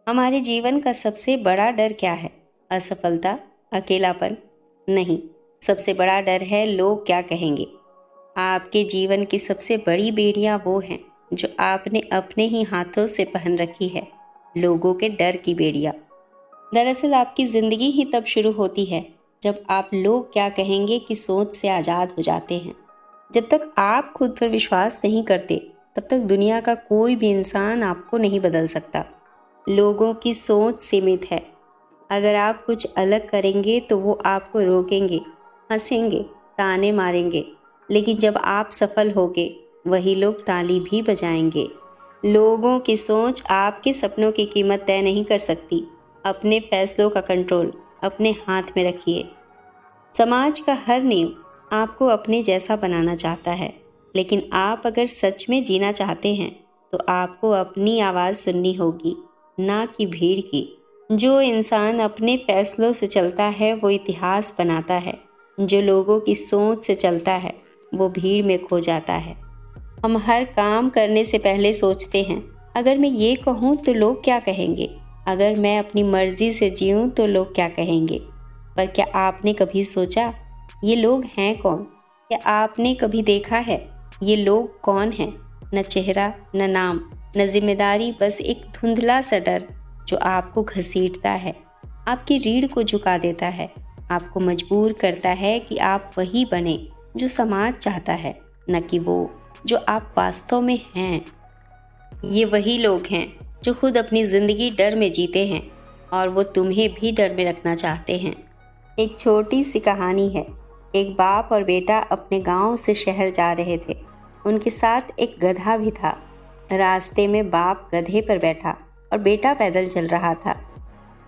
हमारे जीवन का सबसे बड़ा डर क्या है? असफलता? अकेलापन? नहीं, सबसे बड़ा डर है लोग क्या कहेंगे। आपके जीवन की सबसे बड़ी बेड़ियां वो हैं जो आपने अपने ही हाथों से पहन रखी है, लोगों के डर की बेड़ियां। दरअसल आपकी ज़िंदगी ही तब शुरू होती है जब आप लोग क्या कहेंगे की सोच से आज़ाद हो जाते हैं। जब तक आप खुद पर विश्वास नहीं करते, तब तक दुनिया का कोई भी इंसान आपको नहीं बदल सकता। लोगों की सोच सीमित है। अगर आप कुछ अलग करेंगे तो वो आपको रोकेंगे, हंसेंगे, ताने मारेंगे। लेकिन जब आप सफल होगे, वही लोग ताली भी बजाएंगे। लोगों की सोच आपके सपनों की कीमत तय नहीं कर सकती। अपने फैसलों का कंट्रोल अपने हाथ में रखिए। समाज का हर नियम आपको अपने जैसा बनाना चाहता है, लेकिन आप अगर सच में जीना चाहते हैं तो आपको अपनी आवाज़ सुननी होगी, ना कि भीड़ की। जो इंसान अपने फैसलों से चलता है वो इतिहास बनाता है। जो लोगों की सोच से चलता है वो भीड़ में खो जाता है। हम हर काम करने से पहले सोचते हैं, अगर मैं ये कहूँ तो लोग क्या कहेंगे, अगर मैं अपनी मर्जी से जीऊँ तो लोग क्या कहेंगे। पर क्या आपने कभी सोचा ये लोग हैं कौन? क्या आपने कभी देखा है ये लोग कौन हैं? न चेहरा, न नाम, न जिम्मेदारी, बस एक धुंधला सा डर जो आपको घसीटता है, आपकी रीढ़ को झुका देता है, आपको मजबूर करता है कि आप वही बने जो समाज चाहता है, न कि वो जो आप वास्तव में हैं। ये वही लोग हैं जो खुद अपनी ज़िंदगी डर में जीते हैं और वो तुम्हें भी डर में रखना चाहते हैं। एक छोटी सी कहानी है। एक बाप और बेटा अपने गांव से शहर जा रहे थे। उनके साथ एक गधा भी था। रास्ते में बाप गधे पर बैठा और बेटा पैदल चल रहा था।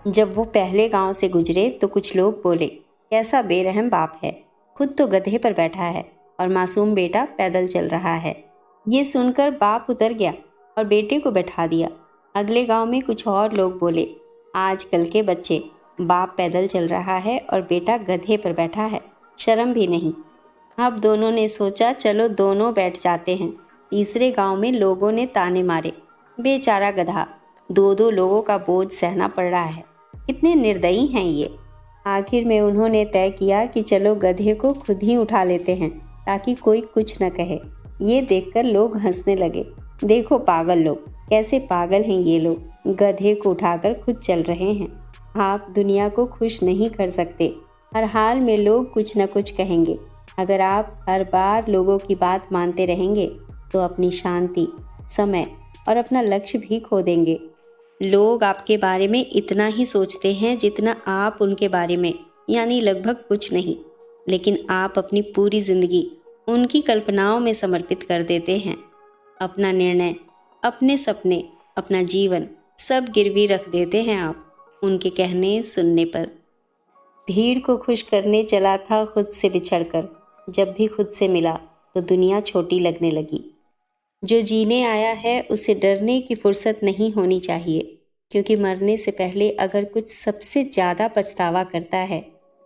जब वो पहले गांव से गुजरे तो कुछ लोग बोले, कैसा बेरहम बाप है, खुद तो गधे पर बैठा है और मासूम बेटा पैदल चल रहा है। ये सुनकर बाप उतर गया और बेटे को बैठा दिया। अगले गांव में कुछ और लोग बोले, आजकल के बच्चे, बाप पैदल चल रहा है और बेटा गधे पर बैठा है, शर्म भी नहीं। अब दोनों ने सोचा चलो दोनों बैठ जाते हैं। तीसरे गांव में लोगों ने ताने मारे, बेचारा गधा, दो दो लोगों का बोझ सहना पड़ रहा है, कितने निर्दयी हैं ये। आखिर में उन्होंने तय किया कि चलो गधे को खुद ही उठा लेते हैं ताकि कोई कुछ न कहे। ये देखकर लोग हंसने लगे, देखो पागल लोग, कैसे पागल हैं ये लोग, गधे को उठाकर खुद चल रहे हैं। आप दुनिया को खुश नहीं कर सकते। हर हाल में लोग कुछ न कुछ कहेंगे। अगर आप हर बार लोगों की बात मानते रहेंगे तो अपनी शांति, समय और अपना लक्ष्य भी खो देंगे। लोग आपके बारे में इतना ही सोचते हैं जितना आप उनके बारे में, यानी लगभग कुछ नहीं। लेकिन आप अपनी पूरी ज़िंदगी उनकी कल्पनाओं में समर्पित कर देते हैं। अपना निर्णय, अपने सपने, अपना जीवन सब गिरवी रख देते हैं आप उनके कहने सुनने पर। भीड़ को खुश करने चला था खुद से बिछड़कर। जब भी खुद से मिला तो दुनिया छोटी लगने लगी। जो जीने आया है उसे डरने की फुर्सत नहीं होनी चाहिए, क्योंकि मरने से पहले अगर कुछ सबसे ज़्यादा पछतावा करता है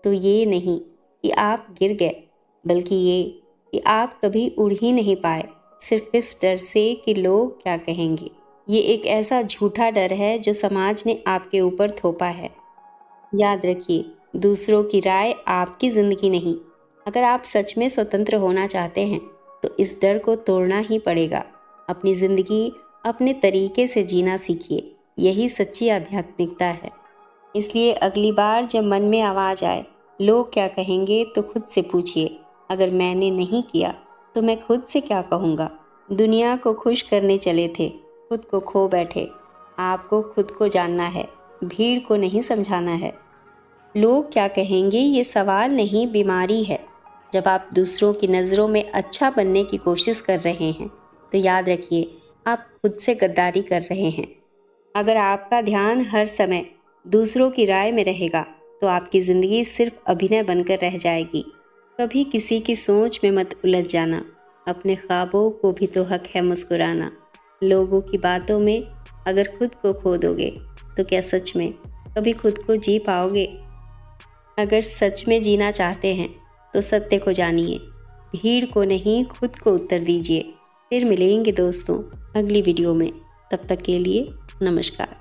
तो ये नहीं कि आप गिर गए, बल्कि ये कि आप कभी उड़ ही नहीं पाए, सिर्फ इस डर से कि लोग क्या कहेंगे। ये एक ऐसा झूठा डर है जो समाज ने आपके ऊपर थोपा है। याद रखिए, दूसरों की राय आपकी ज़िंदगी नहीं। अगर आप सच में स्वतंत्र होना चाहते हैं तो इस डर को तोड़ना ही पड़ेगा। अपनी ज़िंदगी अपने तरीके से जीना सीखिए, यही सच्ची आध्यात्मिकता है। इसलिए अगली बार जब मन में आवाज़ आए, लोग क्या कहेंगे, तो खुद से पूछिए, अगर मैंने नहीं किया तो मैं खुद से क्या कहूँगा। दुनिया को खुश करने चले थे, खुद को खो बैठे। आपको खुद को जानना है, भीड़ को नहीं समझाना है। लोग क्या कहेंगे ये सवाल नहीं, बीमारी है। जब आप दूसरों की नज़रों में अच्छा बनने की कोशिश कर रहे हैं तो याद रखिए आप खुद से गद्दारी कर रहे हैं। अगर आपका ध्यान हर समय दूसरों की राय में रहेगा तो आपकी ज़िंदगी सिर्फ अभिनय बनकर रह जाएगी। कभी किसी की सोच में मत उलझ जाना, अपने ख्वाबों को भी तो हक है मुस्कुराना। लोगों की बातों में अगर खुद को खो दोगे तो क्या सच में कभी खुद को जी पाओगे? अगर सच में जीना चाहते हैं तो सत्य को जानिए, भीड़ को नहीं, खुद को उत्तर दीजिए। फिर मिलेंगे दोस्तों अगली वीडियो में। तब तक के लिए नमस्कार।